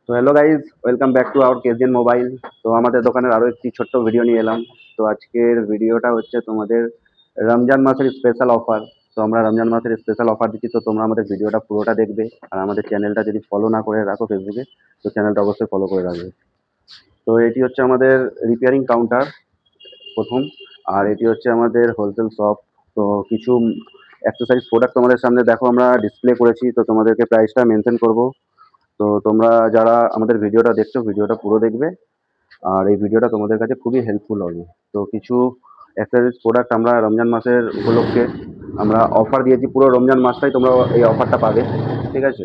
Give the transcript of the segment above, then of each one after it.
তো hello guys, welcome back to our KGN mobile. তো আমাদের দোকানের আরও একটি ছোট্ট ভিডিও নিয়ে এলাম। তো আজকের ভিডিওটা হচ্ছে তোমাদের রমজান মাসের স্পেশাল অফার। তো আমরা রমজান মাসের স্পেশাল অফার দিচ্ছি, তো তোমরা আমাদের ভিডিওটা পুরোটা দেখবে। আর আমাদের চ্যানেলটা যদি ফলো না করে রাখো ফেসবুকে, তো চ্যানেলটা অবশ্যই ফলো করে রাখবে। তো এটি হচ্ছে আমাদের রিপেয়ারিং কাউন্টার প্রথম, আর এটি হচ্ছে আমাদের হোলসেল শপ। তো কিছু অ্যাক্সেসরিজ প্রোডাক্ট তোমাদের সামনে দেখো আমরা ডিসপ্লে করেছি, তো তোমাদেরকে প্রাইসটা মেনশন করব। তো তোমরা যারা আমাদের ভিডিওটা দেখছো, ভিডিওটা পুরো দেখবে, আর এই ভিডিওটা তোমাদের কাছে খুবই হেল্পফুল হবে। তো কিছু অ্যাক্সেসরিজ প্রোডাক্ট আমরা রমজান মাসের উপলক্ষে আমরা অফার দিয়েছি, পুরো রমজান মাসটাই তোমরা এই অফারটা পাবে, ঠিক আছে?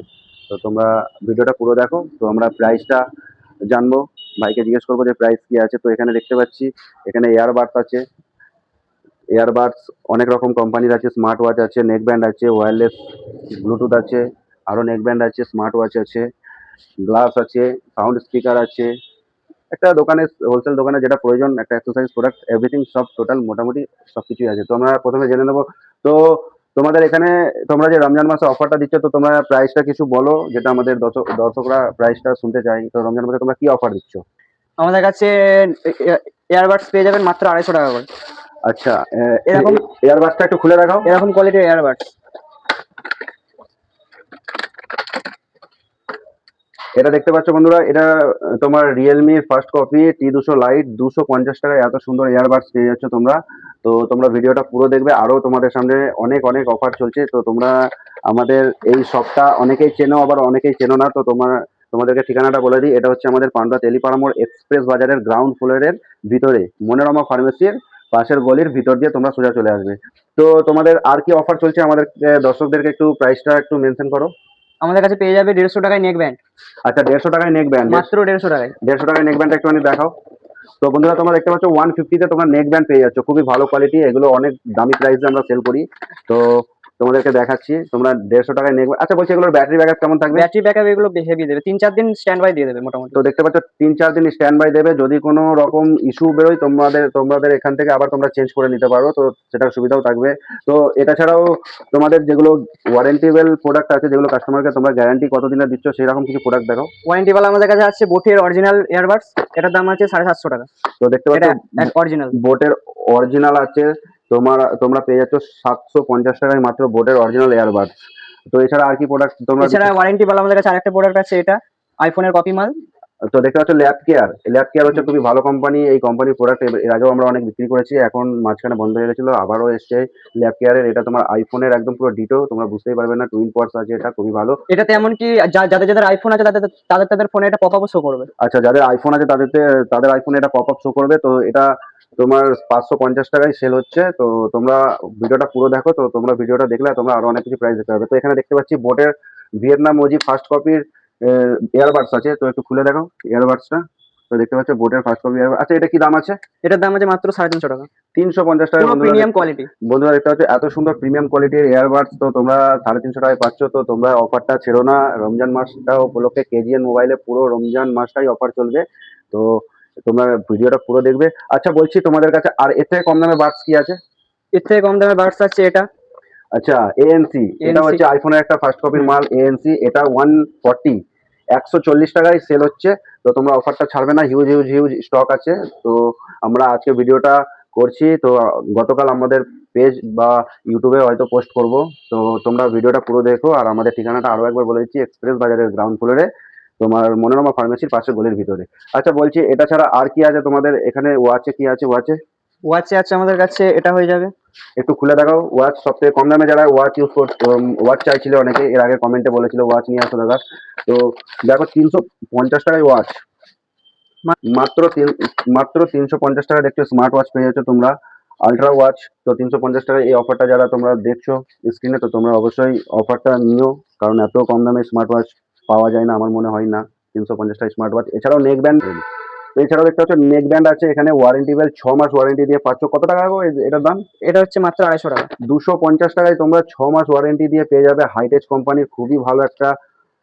তো তোমরা ভিডিওটা পুরো দেখো। তো আমরা প্রাইসটা জানবো, ভাইকে জিজ্ঞেস করবো যে প্রাইস কি আছে। তো এখানে দেখতে পাচ্ছি এখানে এয়ারবাডস আছে, এয়ারবাডস অনেক রকম কোম্পানির আছে, স্মার্ট ওয়াচ আছে, নেক ব্যান্ড আছে, ওয়্যারলেস ব্লুটুথ আছে, আরও নেক ব্যান্ড আছে, স্মার্ট ওয়াচ আছে, গ্লাস আছে, সাউন্ড স্পিকার আছে। একটা দোকানে, হোলসেল দোকানে যেটা প্রয়োজন, একটা এক্সারসাইজ প্রোডাক্ট, এভরিথিং সব টোটাল মোটামুটি সব কিছুই আছে। তো আমরা প্রথমে জেনে নেবো, তো তোমাদের এখানে তোমরা যে রমজান মাসে অফারটা দিচ্ছ, তো তোমরা প্রাইসটা কিছু বলো, যেটা আমাদের দর্শকরা প্রাইসটা শুনতে চাই। তো রমজান মাসে তোমরা কি অফার দিচ্ছ? আমাদের কাছে এয়ারবাডস পেয়ে যাবেন মাত্র 250 টাকা করে। আচ্ছা, এরকম এয়ারবাডসটা একটু খুলে দেখাও। এরকম কোয়ালিটির এয়ারবাডস এটা দেখতে পাচ্ছ বন্ধুরা, এটা তোমার রিয়েলমির ফার্স্ট কপি T200 লাইট, 250 টাকায় এত সুন্দর ইয়ারবাডস পেয়ে যাচ্ছ তোমরা। তো তোমরা ভিডিওটা পুরো দেখবে, আরও তোমাদের সামনে অনেক অনেক অফার চলছে। তো তোমরা আমাদের এই শপটা অনেকেই চেনো, আবার অনেকেই চেনো না। তো তোমাদেরকে ঠিকানাটা বলে দিই, এটা হচ্ছে আমাদের পান্ডা তেলিপাড়ামোড় এক্সপ্রেস বাজারের গ্রাউন্ড ফ্লোরের ভিতরে, মনোরমা ফার্মেসির পাশের গলির ভিতর দিয়ে তোমরা সোজা চলে আসবে। তো তোমাদের আর কি অফার চলছে আমাদের দর্শকদেরকে একটু প্রাইসটা একটু মেনশন করো। আমাদের কাছে পেয়ে যাবে 150 টাকায় নেক ব্যান্ড। আচ্ছা, 150 টাকায় নেক ব্যান্ড, মাত্র 150 টাকায়। 150 টাকায় নেক ব্যান্ড একটুখানি দেখাও। তো বন্ধুরা তোমরা দেখতে পাচ্ছ 150-তে তোমরা নেক ব্যান্ড পেয়ে যাচ্ছ, খুবই ভালো কোয়ালিটি। এগুলো অনেক দামি প্রাইসে আমরা সেল করি। তো তোমাদেরকে দেখাচ্ছি, তোমরা 150 টাকায় নেক ব্যান্ড। আচ্ছা বলছি, এগুলোর ব্যাটারি ব্যাকআপ কেমন থাকবে? ব্যাটারি ব্যাকআপ এগুলো হেভি দেবে, 3-4 দিন স্ট্যান্ড বাই দিয়ে দেবে মোটামুটি। তো দেখতে পাচ্ছ 3-4 দিন স্ট্যান্ড বাই দেবে। যদি কোনো রকম ইস্যু বেরোয় তোমাদের এখান থেকে আবার তোমরা চেঞ্জ করে নিতে পারো, তো সেটার সুবিধাও থাকবে। তো এটা ছাড়াও তোমাদের যেগুলো ওয়ারেন্টিবেল প্রোডাক্ট আছে, যেগুলো কাস্টমারকে তোমরা গ্যারান্টি কতদিনের দিচ্ছ, সেই রকম কিছু প্রোডাক্ট দেখো। ওয়ারেন্টি ওয়ালা আমাদের কাছে আছে বোটের অরিজিনাল এয়ারবাডস, এটার দাম আছে 750 টাকা। তো দেখতে পাচ্ছ অরিজিনাল বোটের অরিজিনাল আছে, তোমরা পেয়ে যাচ্ছ 750 টাকায় মাত্র বোটের অরিজিনাল এয়ারবাডস। তো এছাড়া আর কি প্রোডাক্ট তোমরা? এছাড়া ওয়ারেন্টি ওয়ালা আমাদের কাছে আরেকটা প্রোডাক্ট আছে, এটা আইফোনের কপি মাল। তো দেখতে পাচ্ছ ল্যাব কেয়ার হচ্ছে খুবই ভালো কোম্পানি। এই কোম্পানির প্রোডাক্ট এর আগেও আমরা অনেক বিক্রি করেছি, এখন মাঝখানে বন্ধ হয়ে গেছিল, আবারও এসছে ল্যাব কেয়ারের। এটা তোমার আইফোনের একদম পুরো ডিটো, তোমরা বুঝতেই পারবে না, টুইন পডস আছে, এটা খুবই ভালো। এটাতে এমনকি যাদের আইফোন আছে তাদের ফোনে এটা পপ আপ শো করবে। আচ্ছা, যাদের আইফোন আছে তাদের আইফোনে এটা পপ আপ শো করবে। তো এটা তোমার 550 টাকায় সেল হচ্ছে। তো তোমরা ভিডিওটা পুরো দেখো। তো তোমরা ভিডিওটা দেখলে তোমরা আরো অনেক কিছু প্রাইস দেখতে পাবে। তো এখানে দেখতে পাচ্ছি বোটের ভিয়েতনাম ওজি ফার্স্ট কপির ইয়ারবাডস আছে, তো একটু খুলে দেখো ইয়ারবাডসটা। তো দেখতে পাচ্ছ বোটের ফার্স্ট কপি ইয়ারবাডস। আচ্ছা, এটা কি দাম আছে? এটার দাম আছে মাত্র 350 টাকা। 350 টাকা প্রিমিয়াম কোয়ালিটি। বন্ধুরা দেখতে পাচ্ছ এত সুন্দর প্রিমিয়াম কোয়ালিটির এয়ারবাডস, তো তোমরা 350 টাকায় পাচ্ছ। তো তোমরা অফারটা ছেড়ো না, রমজান মাসটা উপলক্ষে কেজিএন মোবাইলে পুরো রমজান মাসটাই অফার চলবে। তো তোমরা ভিডিওটা পুরো দেখবে। আচ্ছা বলছি, তোমাদের কাছে আর এর থেকে কম দামে বাডস কি আছে? এর থেকে কম দামে বাডস আছে এটা। আচ্ছা, এএনসি, এটা হচ্ছে আইফোনের একটা ফার্স্ট কপির মাল, এএনসি। এটা 140 টাকায় সেল হচ্ছে। তো তোমরা অফারটা ছাড়বে না, হিউজ হিউজ হিউজ স্টক আছে। তো আমরা আজকে ভিডিওটা করছি, তো গতকাল আমাদের পেজ বা ইউটিউবে হয়তো পোস্ট করব। তো তোমরা ভিডিওটা পুরো দেখো। আর আমাদের ঠিকানাটা আরো একবার বলে দিচ্ছি, এক্সপ্রেস বাজারের গ্রাউন্ড ফ্লোরে, তোমার মনোরমা ফার্মেসির পাশে গলির ভিতরে। আচ্ছা বলছি, এটা ছাড়া আর কি আছে তোমাদের এখানে? ওয়াচে কি আছে? ওয়াচে আছে আমাদের কাছে, এটা হয়ে যাবে। একটু খুলে দেখাও। ওয়াচ সবথেকে কম দামে যারা ওয়াচ চাইছিল, অনেকে এর আগে কমেন্টে বলেছিল ওয়াচ নিয়ে আসো দাদা। তো দেখো 350 টাকায় ওয়াচ, মাত্র 350 টাকা দেখছো স্মার্ট ওয়াচ পেয়ে যাচ্ছ তোমরা, আলট্রা ওয়াচ। তো 350 টাকায় এই অফারটা যারা তোমরা দেখছো স্ক্রিনে, তো তোমরা অবশ্যই অফারটা নিও, কারণ এত কম দামে স্মার্ট ওয়াচ পাওয়া যায় না, আমার মনে হয় না। 350 টাকা স্মার্ট ওয়াচ। এছাড়াও নেক ব্যান্ড, এছাড়াও দেখতে পাচ্ছ নেক ব্যান্ড আছে এখানে, ওয়ারেন্টিবেল 6 মাস ওয়ারেন্টি দিয়ে পাচ্ছ। কত টাকা গো এটার দাম? এটা হচ্ছে মাত্র 250 টাকা। 250 টাকায় তোমরা 6 মাস ওয়ারেন্টি দিয়ে পেয়ে যাবে হাইটেচ কোম্পানির খুবই ভালো একটা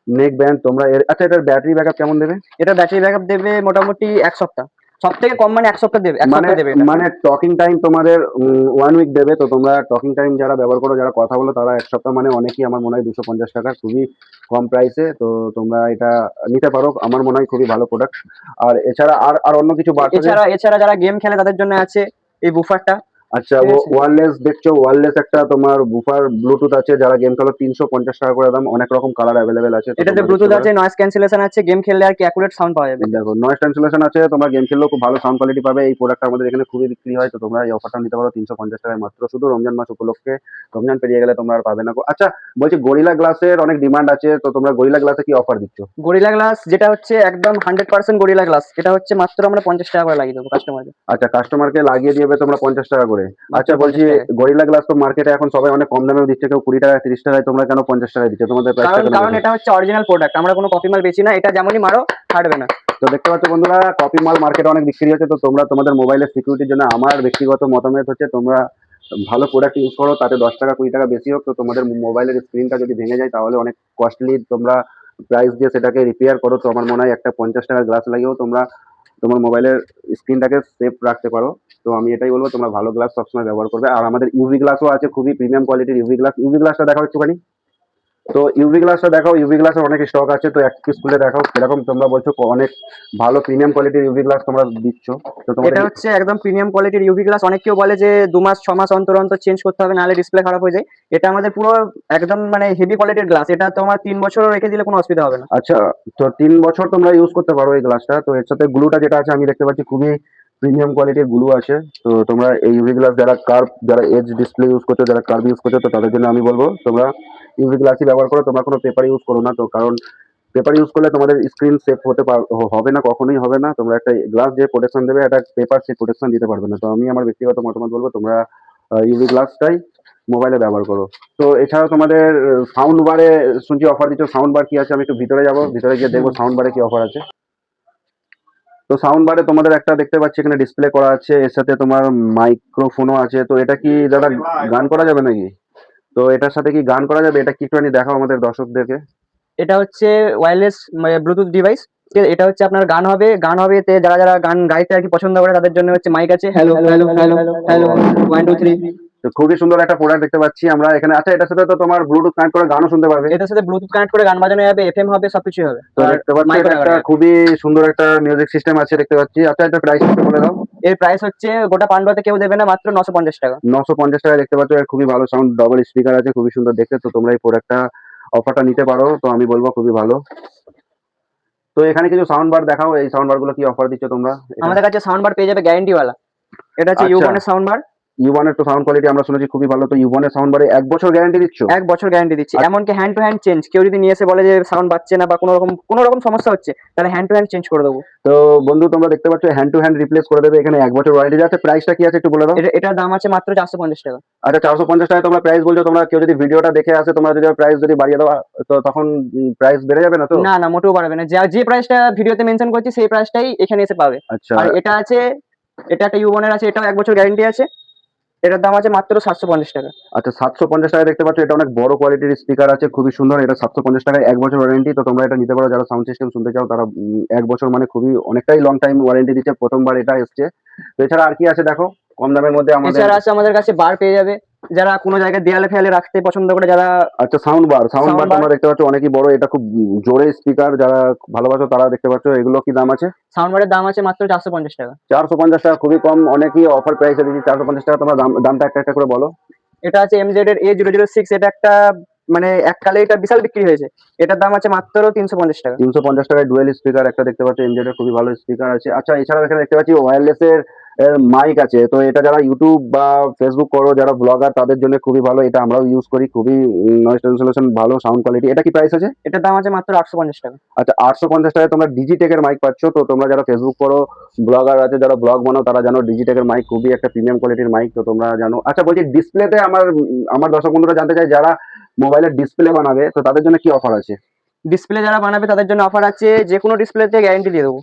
নেক ব্যান্ড তোমরা। আচ্ছা, এটার ব্যাটারি ব্যাকআপ কেমন দেবে? এটা ব্যাটারি ব্যাকআপ দেবে মোটামুটি 1 সপ্তাহ। সব থেকে কম মানে এক সপ্তাহ দেবে, এক মানে সপ্তাহ দেবে এটা। মানে টকিং টাইম তোমাদের 1 উইক দেবে। তো তোমরা টকিং টাইম যারা ব্যবহার করো, যারা কথা বলো, তারা এক সপ্তাহ মানে অনেকই, আমার মনে হয় 250 টাকা, খুবই কম প্রাইসে। তো তোমরা এটা নিতে পারো, আমার মনে হয় খুবই ভালো প্রোডাক্ট। আর এছাড়া আর অন্য কিছু বাড়ছে? এছাড়া যারা গেম খেলে তাদের জন্য আছে এই বুফারটা। আচ্ছা, ঠিক আছে। ওয়্যারলেস দেখছো, ওয়্যারলেস একটা তোমার বুফার ব্লুটুথ আছে, যারা গেম খেলো 350 টাকা করে দাম, অনেক রকম কালার অ্যাভেলেবেল আছে। তো এটাতে তোমরা দেখতে ব্লুটুথ পারো। আছে, নয়েজ ক্যান্সেলেশন আছে, গেম খেললে আর কি অ্যাকুরেট সাউন্ড পাওয়া যাবে। দেখো, নয়েজ ক্যান্সেলেশন আছে, তোমরা গেম খেললেও খুব ভালো সাউন্ড কোয়ালিটি পাবে। এই প্রোডাক্টটা আমাদের এখানে খুবই বিক্রি হয়। তো তোমরা এই অফারটা নিতে পারো 350 টাকায় মাত্র, শুধু রমজান মাস উপলক্ষে। রমজান পেরিয়ে গেলে তোমরা আর পাবে না। আচ্ছা, বলছি গরিলা গ্লাসের অনেক ডিমান্ড আছে, তো তোমরা গরিলা গ্লাসে কি অফার দিচ্ছ? গরিলা গ্লাস যেটা হচ্ছে একদম 100% গরিলা গ্লাস, এটা হচ্ছে মাত্র আমরা 50 টাকা করে লাগিয়ে দেবো কাস্টমারকে। আচ্ছা, কাস্টমারকে লাগিয়ে দিবে তোমরা 50 টাকা করে। আচ্ছা, মাত্র বলছি 50 টাকায়। গরিলা গ্লাস তো মার্কেটে এখন সবাই অনেক কম দামেও দিচ্ছে, কেউ 20 টাকা 30 টাকায়, তোমরা কেন 50 টাকায় দিচ্ছ? তোমাদের প্রাইসটা কেন কারণ বেশি? এটা হচ্ছে অরিজিনাল প্রোডাক্ট, আমরা কোনো কপি মাল বেচি না, এটা যেমনই মারো ছাড়বে না। তো দেখতে পাচ্ছ বন্ধুরা, কপি মাল মার্কেটে অনেক বিক্রি হচ্ছে। তো তোমরা তোমাদের মোবাইলের সিকিউরিটির জন্য, আমার ব্যক্তিগত মতামত হচ্ছে, তোমরা ভালো প্রোডাক্ট ইউজ করো। তাতে 10 টাকা 20 টাকা বেশি হোক, তো তোমাদের মোবাইলের স্ক্রিনটা যদি ভেঙে যায় তাহলে অনেক কস্টলি তোমরা প্রাইস দিয়ে সেটাকে রিপেয়ার করো। তো আমার মনে হয় একটা 50 টাকার গ্লাস লাগিয়েও তোমরা তোমার মোবাইলের স্ক্রিনটাকে সেফ রাখতে পারো। তো আমি এটাই বলবো, তোমরা ভালো গ্লাস সবসময় ব্যবহার করবে। আর আমাদের ইউভি গ্লাসও আছে, খুবই প্রিমিয়াম কোয়ালিটির ইউভি গ্লাস। ইউভি গ্লাসটা দেখাও একটুখানি। তো ইউভি গ্লাসটা দেখাও, ইউভি গ্লাসের অনেক স্টক আছে, তো এক পিস খুলে দেখাও। সেরকম তোমরা বলছো অনেক ভালো প্রিমিয়াম কোয়ালিটির ইউভি গ্লাস তোমরা দিচ্ছ, তো তোমাদের এটা হচ্ছে একদম প্রিমিয়াম কোয়ালিটির ইউভি গ্লাস। অনেক কেউ বলে যে 2 মাস 6 মাস অন্তর অন্তর চেঞ্জ করতে হবে, নাহলে ডিসপ্লে খারাপ হয়ে যায়। এটা আমাদের পুরো একদম মানে হেভি কোয়ালিটির গ্লাস, এটা তোমার 3 বছরও রেখে দিলে কোনো অসুবিধা হবে না। আচ্ছা, তো 3 বছর তোমরা ইউজ করতে পারো এই গ্লাসটা। তো এর সাথে গ্লুটা যেটা আছে, আমি দেখতে পাচ্ছি খুবই প্রিমিয়াম কোয়ালিটির গ্লু আছে। তো তোমরা এই ইউভি গ্লাস, যারা কার্ভ, যারা এজ ডিসপ্লে ইউজ করছো, যারা কার্ভ ইউজ করছো, তো তাদের জন্য আমি বলবো তোমরা ইউভি গ্লাসই ব্যবহার করো। তোমরা কোনো পেপার ইউজ করো না, তো কারণ পেপার ইউজ করলে তোমাদের স্ক্রিন সেফ হবে না, কখনোই হবে না। তোমরা একটা গ্লাস যে প্রোটেকশন দেবে, একটা পেপার সেই প্রোটেকশন দিতে পারবে না। তো আমি আমার ব্যক্তিগত মতামত বলবো, তোমরা ইউভি গ্লাসটাই মোবাইলে ব্যবহার করো। তো এছাড়াও তোমাদের সাউন্ড বারে শুনছি অফার দিচ্ছ। সাউন্ড বার কি আছে? আমি একটু ভিতরে যাবো, ভিতরে গিয়ে দেখবো সাউন্ড বারে কি অফার আছে। তো সাউন্ড বারে তোমাদের একটা দেখতে পাচ্ছি এখানে ডিসপ্লে করা আছে, এর সাথে তোমার মাইক্রোফোনও আছে। তো এটা কি দাদা গান করা যাবে নাকি? তো এটার সাথে কি গান করা যাবে? এটা কি একটুখানি দেখাও আমাদের দর্শকদেরকে। এটা হচ্ছে ওয়্যারলেস ব্লুটুথ ডিভাইস। এটা হচ্ছে আপনার গান হবে এতে, যারা যারা গান গাইতে আর কি পছন্দ করে তাদের জন্য হচ্ছে মাইক আছে, হ্যালো হ্যালো হ্যালো হ্যালো 1 2 3। তো খুবই সুন্দর একটা প্রোডাক্ট দেখতে পাচ্ছি আমরা এখানে। আচ্ছা, এটার সাথে তো তোমার ব্লুটুথ কানেক্ট করে গানও শুনতে পারবে। এটার সাথে ব্লুটুথ কানেক্ট করে গান বাজানো যাবে, এফএম হবে, সবকিছু হবে। তো আর দেখতে পাচ্ছি মাইক্রো এটা একটা খুবই সুন্দর একটা মিউজিক সিস্টেম আছে দেখতে পাচ্ছি। আচ্ছা, এটা প্রাইস বলে দাও। এর প্রাইস হচ্ছে গোটা পান্ডুয়াতে কেউ দেবে না, মাত্র 950 টাকা। 950 টাকা দেখতে পাচ্ছ। এর খুবই ভালো সাউন্ড, ডবল স্পিকার আছে, খুবই সুন্দর দেখতে। তো তোমরা এই প্রোডাক্টটা অফারটা নিতে পারো, তো আমি বলবো খুবই ভালো। তো এখানে কিছু সাউন্ড বার দেখাও, এই সাউন্ড বার গুলো কি অফার দিচ্ছ তোমরা? আমাদের কাছে সাউন্ড বার পেয়ে যাবে গ্যারান্টি ওয়ালা। এটা হচ্ছে আচ্ছা, ইউবনের সাউন্ড বার। ইউবনের তো সাউন্ড কোয়ালিটি আমরা শুনেছি খুবই ভালো। তো ইউবনের সাউন্ড বারে 1 বছর গ্যারান্টি দিচ্ছ? 1 বছর গ্যারান্টি দিচ্ছি, এমনকি হ্যান্ড টু হ্যান্ড চেঞ্জ। কেউ যদি নিয়ে এসে বলে যে সাউন্ড বাজছে না বা কোনো রকম সমস্যা হচ্ছে, তাহলে হ্যান্ড টু হ্যান্ড চেঞ্জ করে দেবো। তো বন্ধু, তোমরা দেখতে পাচ্ছ হ্যান্ড টু হ্যান্ড রিপ্লেস করে দেবে। এখানে 1 বছর ওয়ারেন্টি আছে। প্রাইসটা কি আছে একটু বলে দাও। এটার দাম আছে মাত্র 450 টাকা। আচ্ছা, 450 টাকা তোমরা প্রাইস বলছো। তোমরা কেউ যদি ভিডিওটা দেখে আসে, তোমরা যদি প্রাইস যদি বাড়িয়ে দাও, তো তখন প্রাইস বেড়ে যাবে না তো? না না, মোটেও পারবে না। যে প্রাইসটা ভিডিওতে মেনশন করছি সেই প্রাইসটাই এখানে এসে পাবে। আচ্ছা আর এটা একটা ইউবনের আছে, এটাও 1 বছর গ্যারান্টি আছে। এটার দাম আছে মাত্র 750 টাকা। আচ্ছা, 750 টাকা দেখতে পাচ্ছ। এটা অনেক বড় কোয়ালিটির স্পিকার আছে, খুবই সুন্দর। এটা 750 টাকায় 1 বছর ওয়ারেন্টি। তো তোমরা এটা নিতে পারো, যারা সাউন্ড সিস্টেম শুনতে চাও তারা। 1 বছর মানে খুবই অনেকটাই লং টাইম ওয়ারেন্টি দিচ্ছে, প্রথমবার এটা এসছে। তো এছাড়া আর কি আছে দেখো কম দামের মধ্যে আমাদের? এছাড়া আছে আমাদের কাছে বার পেয়ে যাবে, যারা কোনো জায়গায় দেয়ালে ফেয়ালে রাখতে পছন্দ করে, যারা আচ্ছা, সাউন্ড বার Sound bar। তোমরা দেখতে পাচ্ছ অনেকই বড়, এটা খুব জোরে স্পিকার, যারা ভালোবাসো তারা দেখতে পাচ্ছ। এগুলো কি দাম আছে? সাউন্ড বারের দাম আছে মাত্র 450 টাকা। 450 টাকা, খুবই কম। অনেকই অফার প্রাইসে দিচ্ছি 450 টাকা। তোমরা দামটা একটা একটা করে বলো। এটা আছে এমজেড এর A006। এটা একটা মানে এককালে এটা বিশাল বিক্রি হয়েছে। এটার দাম আছে মাত্র 350 টাকা। 350 টাকায় ডুয়েল স্পিকার একটা দেখতে পাচ্ছ, এমজেড এর খুবই ভালো স্পিকার আছে। আচ্ছা, এছাড়াও এখানে দেখতে পাচ্ছি ওয়্যারলেস এর মাইক আছে। তো এটা যারা ইউটিউব বা ফেসবুক করো, যারা ব্লগার, তাদের জন্য খুবই ভালো। এটা আমরাও ইউজ করি, খুবই নয়েজ ক্যান্সেলেশন ভালো, সাউন্ড কোয়ালিটি। এটা কি প্রাইস আছে? এটার দাম আছে মাত্র 850 টাকা। আচ্ছা, 850 টাকায় তোমরা ডিজিটেকের মাইক পাচ্ছ। তো তোমরা যারা ফেসবুক করো, ব্লগার আছে, যারা ব্লগ বানাও, তারা জানো ডিজিটেকের মাইক খুবই একটা প্রিমিয়াম কোয়ালিটির মাইক, তো তোমরা জানো। আচ্ছা, বলছি ডিসপ্লেতে আমার দর্শক বন্ধুরা জানতে চাই, যারা মোবাইলের ডিসপ্লে বানাবে, তো তাদের জন্য কি অফার আছে? ডিসপ্লে যারা বানাবে তাদের জন্য অফার আছে, যে কোনো ডিসপ্লেতে গ্যারান্টি দিয়ে দেবো।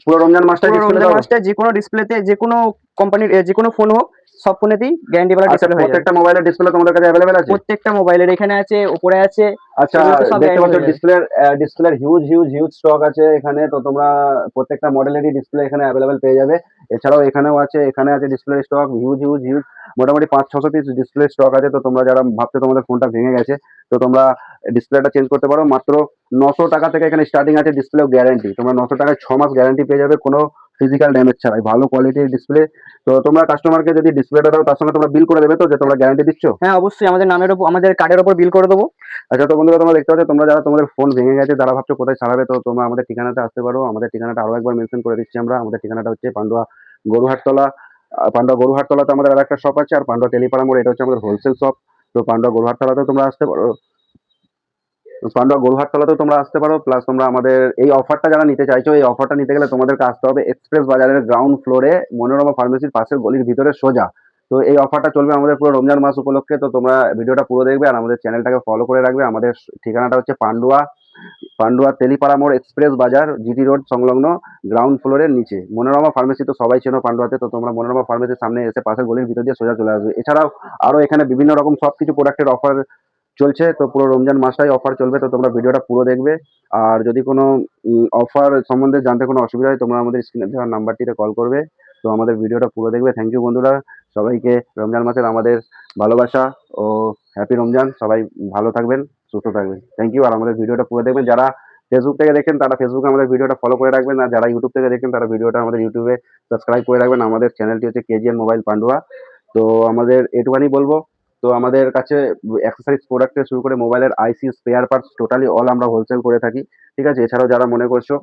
পুরো রমজান মাসটাই পুরো ডিসপ্লে রমজান দাও? মাসটা যে কোনো ডিসপ্লেতে, যে কোনো কোম্পানির যে কোনো ফোন হোক, সব ফোনেতেই গ্যারান্টি ওয়ালা আচ্ছা, ডিসপ্লে হয়ে যাবে। প্রত্যেকটা মোবাইলের ডিসপ্লে তোমাদের কাছে অ্যাভেলেবেল আছে? প্রত্যেকটা মোবাইলের এখানে আছে, উপরে আছে, আচ্ছা, এগুলোতে সব দেখতে গ্যারান্টি পাচ্ছ হয়ে যাবে। ডিসপ্লের হিউজ স্টক আছে এখানে। তো তোমরা প্রত্যেকটা মডেলেরই ডিসপ্লে এখানে অ্যাভেলেবেল পেয়ে যাবে। এছাড়াও এখানে আছে ডিসপ্লে স্টক হিউজ, মোটামুটি 500-600 পিস ডিসপ্লে স্টক আছে। তো তোমরা যারা ভাবছো তোমাদের ফোনটা ভেঙে গেছে, তো তোমরা ডিসপ্লেটা চেঞ্জ করতে পারো। মাত্র 900 টাকা থেকে এখানে স্টার্টিং আছে ডিসপ্লে গ্যারান্টি। তোমরা 900 টাকায় 6 মাস গ্যারান্টি পেয়ে যাবে কোনো ফিজিক্যাল ড্যামেজ ছাড়াই, ভালো কোয়ালিটির ডিসপ্লে। তো তোমরা কাস্টমারকে যদি ডিসপ্লেটা দাও, তার সঙ্গে তোমরা বিল করে দেবে তো, যে তোমরা গ্যারান্টি দিচ্ছ? হ্যাঁ, অবশ্যই আমাদের নামের উপর, আমাদের কার্ডের উপর বিল করে দেবো। আচ্ছা, তো বন্ধুরা তোমরা দেখতে পাচ্ছ, তোমরা যারা তোমাদের ফোন ভেঙে গেছে, যারা ভাবছো কোথায় সারাবে, তো তোমরা আমাদের ঠিকানাতে আসতে পারো। আমাদের ঠিকানাটা আরো একবার মেনশন করে দিচ্ছি আমরা। আমাদের ঠিকানাটা হচ্ছে পান্ডুয়া গরুহাটতলা। পান্ডুয়া গরুহাটতলাতে আমাদের আর একটা শপ আছে, আর পান্ডুয়া টেলিপাড়া মোড়, এটা হচ্ছে আমাদের হোলসেল শপ। তো পান্ডুয়া গরুহাটতলাতেও তোমরা আসতে পারো। প্লাস তোমরা আমাদের এই অফারটা যারা নিতে চাইছো, এই অফারটা নিতে গেলে তোমাদেরকে আসতে হবে এক্সপ্রেস বাজারের গ্রাউন্ড ফ্লোরে, মনোরমা ফার্মেসির পাশের গলির ভিতরে সোজা। তো এই অফারটা চলবে আমাদের পুরো রমজান মাস উপলক্ষে। তো তোমরা ভিডিওটা পুরো দেখবে আর আমাদের চ্যানেলটাকে ফলো করে রাখবে। আমাদের ঠিকানাটা হচ্ছে পান্ডুয়া তেলিপাড়া মোড়, এক্সপ্রেস বাজার, জিটি রোড সংলগ্ন, গ্রাউন্ড ফ্লোরের নিচে। মনোরমা ফার্মেসি তো সবাই চেনো পান্ডুয়াতে। তো তোমরা মনোরমা ফার্মেসির সামনে এসে পাশের গলির ভিতর দিয়ে সোজা চলে আসবে। এছাড়াও আরো এখানে বিভিন্ন রকম সবকিছু প্রোডাক্টের অফার চলছে। তো পুরো রমজান মাসটাই অফার চলবে। তো তোমরা ভিডিওটা পুরো দেখবে। আর যদি কোনো অফার সম্বন্ধে জানতে কোনো অসুবিধা হয়, তোমরা আমাদের স্ক্রিনে দেওয়া নাম্বারটিতে কল করবে। তো আমাদের ভিডিওটা পুরো দেখবে। থ্যাংক ইউ বন্ধুরা, সবাইকে রমজান মাসের আমাদের ভালোবাসা ও হ্যাপি রমজান। সবাই ভালো থাকবেন, সুস্থ থাকবেন। Thank you. আর আমাদের ভিডিওটা পুরো দেখবেন। যারা ফেসবুক থেকে দেখেন তারা ফেসবুকে আমাদের ভিডিওটা ফলো করে রাখবেন, আর যারা ইউটিউব থেকে দেখেন তারা ভিডিওটা আমাদের ইউটিউবে সাবস্ক্রাইব করে রাখবেন। আমাদের চ্যানেলটি হচ্ছে কেজিএন মোবাইল পান্ডুয়া। তো আমাদের এটুখানি বলবো। তো আমাদের কাছে অ্যাক্সেসরিজ প্রোডাক্ট থেকে শুরু করে মোবাইলের আইসি, স্পেয়ার পার্টস টোটালি অল আমরা হোলসেল করে থাকি। ঠিক আছে? এছাড়াও যারা মনে করছো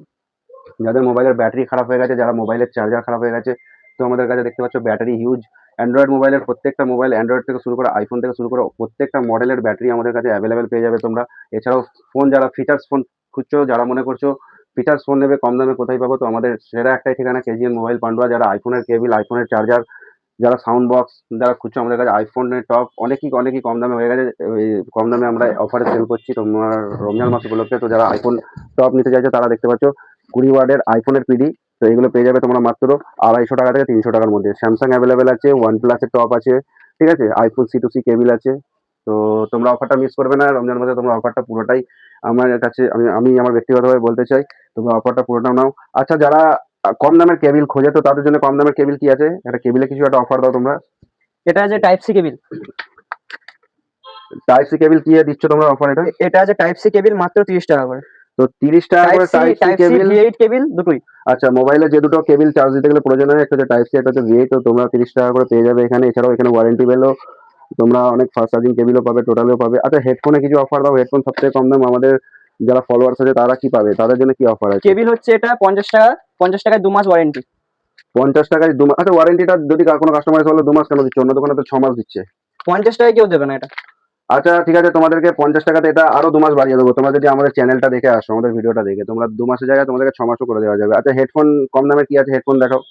যাদের মোবাইলের ব্যাটারি খারাপ হয়ে গেছে, যারা মোবাইলের চার্জার খারাপ হয়ে গেছে, তো আমাদের কাছে দেখতে পাচ্ছ ব্যাটারি হিউজ। অ্যান্ড্রয়েড মোবাইলের প্রত্যেকটা মোবাইল, অ্যান্ড্রয়েড থেকে শুরু করে আইফোন থেকে শুরু করে প্রত্যেকটা মডেলের ব্যাটারি আমাদের কাছে অ্যাভেলেবেল পেয়ে যাবে তোমরা। এছাড়াও ফোন, যারা ফিচার্স ফোন খুঁজছো, যারা মনে করছো ফিচার্স ফোন নেবে কম দামে, কোথায় পাবো? তো আমাদের সেরা একটাই ঠিকানা কেজিএন মোবাইল পান্ডুয়া। যারা আইফোনের কেবিল, আইফোনের চার্জার, যারা সাউন্ড বক্স যারা খুঁজছো, আমাদের কাছে আইফোনের টপ অনেকই কম দামে হয়ে গেছে। ওই কম দামে আমরা অফারে সেল করছি তোমার রমজান মাস উপলক্ষে। তো যারা আইফোন টপ নিতে চাইছো তারা দেখতে পাচ্ছ 20 ওয়াটের আইফোনের পিডি। তো এগুলো পেয়ে যাবে তোমরা মাত্র 250 টাকা থেকে 300 টাকার মধ্যে। স্যামসাং অ্যাভেলেবেল আছে, ওয়ান প্লাসের টপ আছে, ঠিক আছে, আইফোন C2C কেবিল আছে। তো তোমরা অফারটা মিস করবে না। রমজান মাসে তোমরা অফারটা পুরোটাই আমার কাছে, আমি আমার ব্যক্তিগতভাবে বলতে চাই, তোমরা অফারটা পুরোটা নাও। আচ্ছা, যারা কম দামের কেবিল খোঁজে, তো তাদের জন্য কম দামের কেবিল কি আছে? একটা কেবিলে কিছু একটা অফার দাও তোমরা। এটা আছে type C cable. Type C cable কি দিচ্ছ তোমরা অফার? এটা আছে টাইপ সি কেবিল মাত্র 30 টাকা করে। তো 30 টাকা করে type C cable. V8 cable দুটোই। আচ্ছা, মোবাইলে যে দুটো কেবিল চার্জ দিতে গেলে প্রয়োজন হয়, একটা হচ্ছে টাইপ সি, একটা হচ্ছে V8। তো তোমরা 30 টাকা করে পেয়ে যাবে এখানে। এছাড়াও এখানে ওয়ারেন্টি বেলও তোমরা অনেক ফাস্ট চার্জিং কেবিলও পাবে, টোটালও পাবে। আচ্ছা, হেডফোনে কিছু অফার দাও। হেডফোন সবথেকে কম দাম, আমাদের যারা ফলোয়ার্স আছে তারা কি পাবে? তাদের জন্য কি অফার আছে? কেবিল হচ্ছে এটা 50 টাকা, 50 টাকায় 2 মাস ওয়ারেন্টি। 50 টাকায় 2 মাস। আচ্ছা, ওয়ারেন্টিটা যদি কোনো কাস্টমার এসে বলে 2 মাস কেন দিচ্ছে? অন্য দোকানে তো 6 মাস দিচ্ছে। 50 টাকায় কেউ দেবে না এটা। আচ্ছা, ঠিক আছে, তোমাদেরকে 50 টাকাতে এটা আরো 2 মাস বাড়িয়ে দেবো। তোমরা যদি আমাদের চ্যানেলটা দেখে আসো, আমাদের ভিডিওটা দেখে, তোমরা 2 মাসের জায়গায় তোমাদেরকে 6 মাসও করে দেওয়া যাবে। আচ্ছা, হেডফোন কম দামে কি আছে? হেডফোন দেখাও।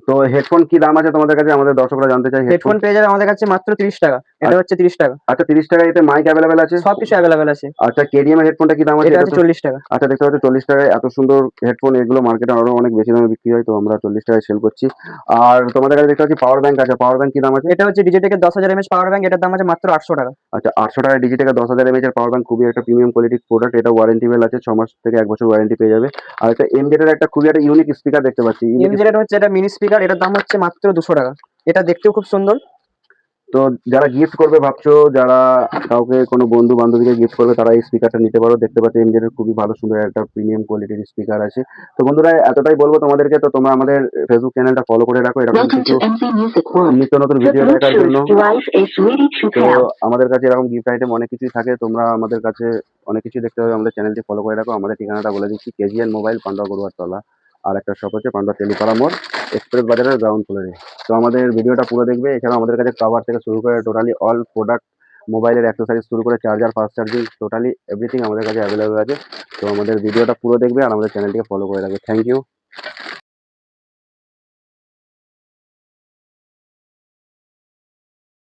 তো হেডফোন কি দাম আছে তোমাদের কাছে? আমাদের দর্শকরা জানতে চাই। হেডফোন পেয়ে যাবে আমাদের কাছে মাত্র 30 টাকা। এটা হচ্ছে 30 টাকা। আচ্ছা, 30 টাকায় এতে মাইক অ্যাভেলেবেল আছে, সবকিছু অ্যাভেলেবেল আছে। আচ্ছা, কেডিএম এর হেডফোনটা কি দাম আছে? এটা আছে 40 টাকা। আচ্ছা, দেখতে পাচ্ছ 40 টাকায় এত সুন্দর হেডফোন। এগুলো মার্কেটে আরো অনেক বেশি দামে বিক্রি হয়, তো আমরা 40 টাকায় সেল করছি। আর তোমাদের কাছে দেখতে পাচ্ছি পাওয়ার ব্যাংক আছে। পাওয়ার ব্যাংক কি দাম আছে? এটা হচ্ছে ডিজিটেকের 10,000 mAh পাওয়ার ব্যাংক। এটার দাম আছে মাত্র 800 টাকা। আচ্ছা, 800 টাকায় ডিজিটেকের 10,000 mAh এর পাওয়ার ব্যাংক, খুবই একটা প্রিমিয়াম কোয়ালিটির প্রোডাক্ট। এটা ওয়ারেন্টি বেল আছে, 6 মাস থেকে 1 বছর ওয়ারেন্টি পেয়ে যাবে। আর একটা এমজেড এর একটা খুবই একটা ইউনিক স্পিকার দেখতে পাচ্ছি। এমজেড এর হচ্ছে এটা মিনি স্পিকার। এটার দাম হচ্ছে মাত্র 200 টাকা। এটা দেখতেও খুব সুন্দর। তো যারা গিফট করবে ভাবছো, যারা কাউকে কোনো বন্ধু বান্ধবীকে গিফট করবে, তারা এই স্পিকারটা নিতে পারো। দেখতে পাচ্ছ এমজেড এর খুবই ভালো সুন্দর একটা প্রিমিয়াম কোয়ালিটির স্পিকার আছে। তো বন্ধুরা, এতটাই বলবো তোমাদেরকে। তো তোমরা আমাদের ফেসবুক চ্যানেলটা ফলো করে রাখো এরকম কিছু নিত্য নতুন ভিডিও দেখার জন্য। তো আমাদের কাছে এরকম গিফট আইটেম অনেক কিছুই থাকে। তোমরা আমাদের কাছে অনেক কিছু দেখতে হবে। আমাদের চ্যানেলটি ফলো করে রাখো। আমাদের ঠিকানাটা বলে দিচ্ছি, কেজিএন মোবাইল, পান্ডুয়া গরুহাটতলা। আর একটা শপ হচ্ছে পান্ডুয়া টেলিপাড়া মোড়, এক্সপ্রেস বাজারের গ্রাউন্ড ফ্লোরে। তো আমাদের ভিডিওটা পুরো দেখবে। এছাড়াও আমাদের কাছে কভার থেকে শুরু করে টোটালি অল প্রোডাক্ট, মোবাইলের অ্যাক্সেসরিজ শুরু করে charger, fast charging, totally everything আমাদের কাছে অ্যাভেলেবল আছে। তো আমাদের ভিডিওটা পুরো দেখবে আর আমাদের চ্যানেলটিকে ফলো করে রাখবে। Thank you.